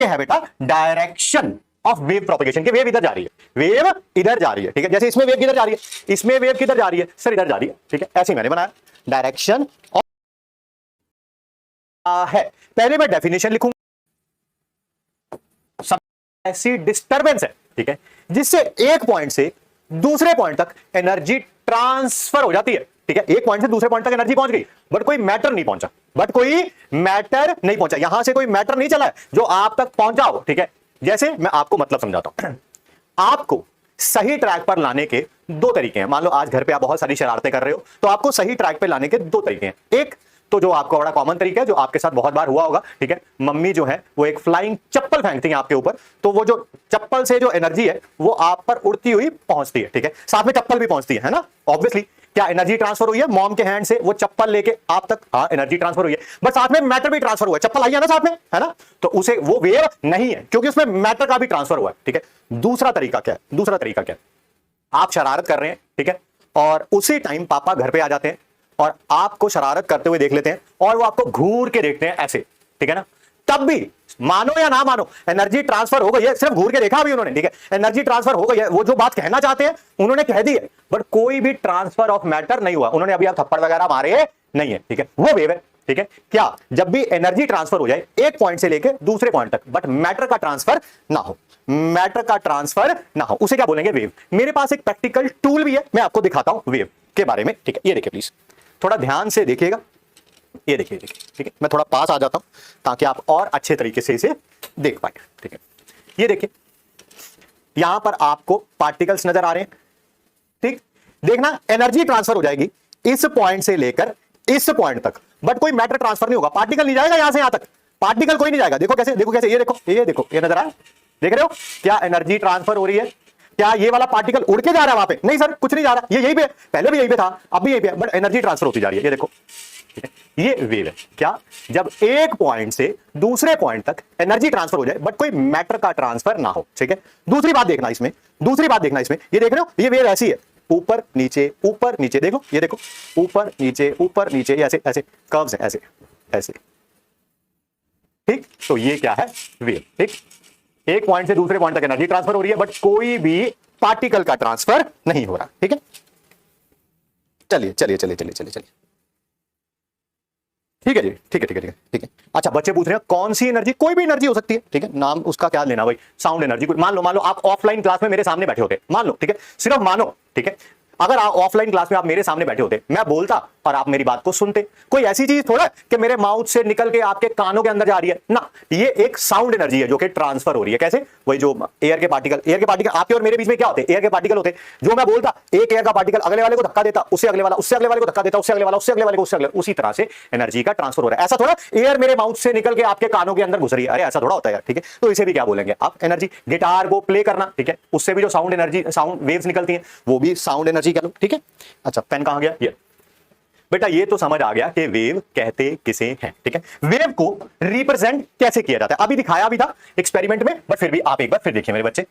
ये है बेटा डायरेक्शन ऑफ वेव प्रोपेगेशन के वेव इधर जा रही है, वेव इधर जा रही है, ठीक है। जैसे इसमें वेव किधर जा रही है, इसमें वेव किधर जा रही है सर, इधर जा रही है, ठीक है। ऐसे मैंने बनाया डायरेक्शन ऑफ है। पहले मैं डेफिनेशन लिखूंगा, सब ऐसी डिस्टरबेंस है, ठीक है, जिससे एक पॉइंट से दूसरे पॉइंट तक एनर्जी ट्रांसफर हो जाती है, ठीक है। एक पॉइंट से दूसरे पॉइंट तक एनर्जी पहुंच गई, बट कोई मैटर नहीं पहुंचा, यहां से कोई मैटर नहीं चला है जो आप तक पहुंचा हो, ठीक है। जैसे मैं आपको मतलब समझाता हूं, आपको सही ट्रैक पर लाने के दो तरीके हैं। मान लो आज घर पे आप बहुत सारी शरारतें कर रहे हो, तो आपको सही ट्रैक पे लाने के दो तरीके हैं। एक तो जो आपको बड़ा कॉमन तरीका है, जो आपके साथ बहुत बार हुआ होगा, ठीक है, मम्मी जो है वो एक फ्लाइंग चप्पल फेंकती है आपके ऊपर, तो वो जो चप्पल से जो एनर्जी है वो आप पर उड़ती हुई पहुंचती है, ठीक है, साथ में चप्पल भी पहुंचती है ना। ऑब्वियसली क्या एनर्जी ट्रांसफर हुई है, मॉम के हैंड से वो चप्पल लेके आप तक, हाँ एनर्जी ट्रांसफर हुई है, बट साथ में मैटर भी ट्रांसफर हुआ है, चप्पल आई है ना साथ में, है ना, तो उसे वो वेव नहीं है क्योंकि उसमें मैटर का भी ट्रांसफर हुआ है, ठीक है। दूसरा तरीका क्या है, दूसरा तरीका क्या है, आप शरारत कर रहे हैं, ठीक है, और उसी टाइम पापा घर पे आ जाते हैं और आपको शरारत करते हुए देख लेते हैं और वो आपको घूर के देखते हैं ऐसे, ठीक है ना, तब भी मानो या ना मानो एनर्जी ट्रांसफर हो गई है, सिर्फ घूर के देखा अभी उन्होंने, ठीक है, एनर्जी ट्रांसफर हो गई है, वो जो बात कहना चाहते हैं उन्होंने कह दी है, बट कोई भी ट्रांसफर ऑफ मैटर नहीं हुआ, उन्होंने अभी आप थप्पड़ वगैरह मारे नहीं है, ठीक है, वो वेव है, ठीक है। क्या, जब भी एनर्जी ट्रांसफर हो जाए एक पॉइंट से लेकर दूसरे पॉइंट तक, बट मैटर का ट्रांसफर ना हो, मैटर का ट्रांसफर ना हो, उसे क्या बोलेंगे, वेव। मेरे पास एक प्रैक्टिकल टूल भी है, मैं आपको दिखाता हूं वेव के बारे में, ठीक है। ये देखिए प्लीज, थोड़ा ध्यान से देखिएगा, ये देखिए, ठीक है, मैं थोड़ा पास आ जाता हूं ताकि आप और अच्छे तरीके से इसे देख पाए, ठीक है। ये देखिए, यहां पर आपको पार्टिकल्स नजर आ रहे हैं, ठीक, देखना एनर्जी ट्रांसफर हो जाएगी इस पॉइंट से लेकर इस पॉइंट तक, बट कोई मैटर ट्रांसफर नहीं होगा, पार्टिकल नहीं जाएगा यहां से यहां तक, पार्टिकल कोई नहीं जाएगा। देखो कैसे, देखो कैसे, ये देखो, ये नजर आया, देख रहे हो क्या एनर्जी ट्रांसफर हो रही है, क्या ये वाला पार्टिकल उड़ के जा रहा है वहां पे, नहीं सर कुछ नहीं जा रहा, ये यहीं पे, पहले भी यहीं पे था, अब भी यहीं पे, बट एनर्जी ट्रांसफर होती जा रही है, ये देखो, ठीक है, ये वेव है। क्या, जब एक पॉइंट से दूसरे पॉइंट तक एनर्जी ट्रांसफर हो जाए बट कोई मैटर का ट्रांसफर ना हो, ठीक है। दूसरी बात देखना इसमें, ये देख रहे हो, ये वेव ऐसी है, ऊपर नीचे देखो, ये देखो, ऊपर नीचे ऐसे ऐसे कर्व्स है, ऐसे ऐसे, ठीक। तो ये क्या है, वेव, ठीक। एक पॉइंट से दूसरे पॉइंट तक एनर्जी ट्रांसफर हो रही है बट कोई भी पार्टिकल का ट्रांसफर नहीं हो रहा, ठीक है। चलिए चलिए चलिए चलिए चलिए चलिए, ठीक है जी, ठीक है। अच्छा, बच्चे पूछ रहे हैं कौन सी एनर्जी, कोई भी एनर्जी हो सकती है, ठीक है, नाम उसका क्या लेना भाई, साउंड एनर्जी। मान लो आप ऑफलाइन क्लास में मेरे सामने बैठे होते, मान लो, ठीक है, सिर्फ मानो, ठीक है, अगर आप ऑफलाइन क्लास में आप मेरे सामने बैठे होते, मैं बोलता और आप मेरी बात को सुनते, कोई ऐसी चीज थोड़ा कि मेरे माउथ से निकल के आपके कानों के अंदर जा रही है ना, ये एक साउंड एनर्जी है जो कि ट्रांसफर हो रही है। कैसे, वही जो एयर के पार्टिकल आपके और मेरे बीच में क्या होते हैं, एयर के पार्टिकल होते हैं, जो मैं बोलता एक एयर का पार्टिकल अगले वाले को धक्का देता, उससे अगले वाला, उससे अगले वाले को धक्का देता, उससे अगले वाला, उससे अगले वाले को, उससे अगले, उसी तरह से एनर्जी का ट्रांसफर हो रहा है। ऐसा थोड़ा एयर मेरे माउथ से निकल के आपके कानों के अंदर घुस रही है, अरे ऐसा थोड़ा होता है, ठीक है। तो इसे भी क्या बोलेंगे आप, एनर्जी। गिटार को प्ले करना, ठीक है, उससे भी जो साउंड एनर्जी, साउंड वेव्स निकलती हैं, वो भी साउंड एनर्जी कह लो, ठीक है। अच्छा, पेन कहां गया, ये बेटा, ये तो समझ आ गया कि वेव कहते किसे हैं, ठीक है। वेव को रिप्रेजेंट कैसे किया जाता है, अभी दिखाया भी था एक्सपेरिमेंट में, बट फिर भी आप एक बार फिर देखिए मेरे बच्चे।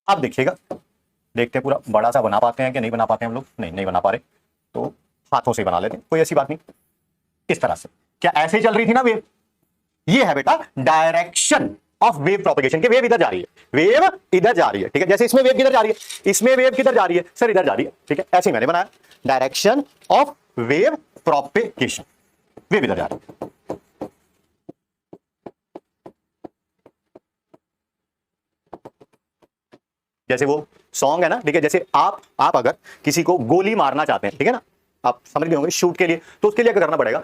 अब देखिएगा, देखते हैं पूरा बड़ा सा बना पाते हैं कि नहीं बना पाते हैं हम लोग, नहीं बना पा रहे, तो हाथों से बना लेते हैं, कोई ऐसी बात नहीं। इस तरह से, क्या ऐसे ही चल रही थी ना वेव, ये है बेटा डायरेक्शन ऑफ वेव प्रोपेगेशन के वेव इधर जा रही है, वेव इधर जा रही है, ठीक है। जैसे इसमें वेव किधर जा रही है, इसमें वेव किधर जा रही है सर, इधर जा रही है, ठीक है। ऐसे मैंने बनाया direction of wave propagation, wave इधर जा रही है। जैसे वो सॉन्ग है ना, ठीक है, जैसे आप अगर किसी को गोली मारना चाहते हैं, ठीक है ना, आप समझ गए होंगे शूट के लिए, तो उसके लिए क्या करना पड़ेगा,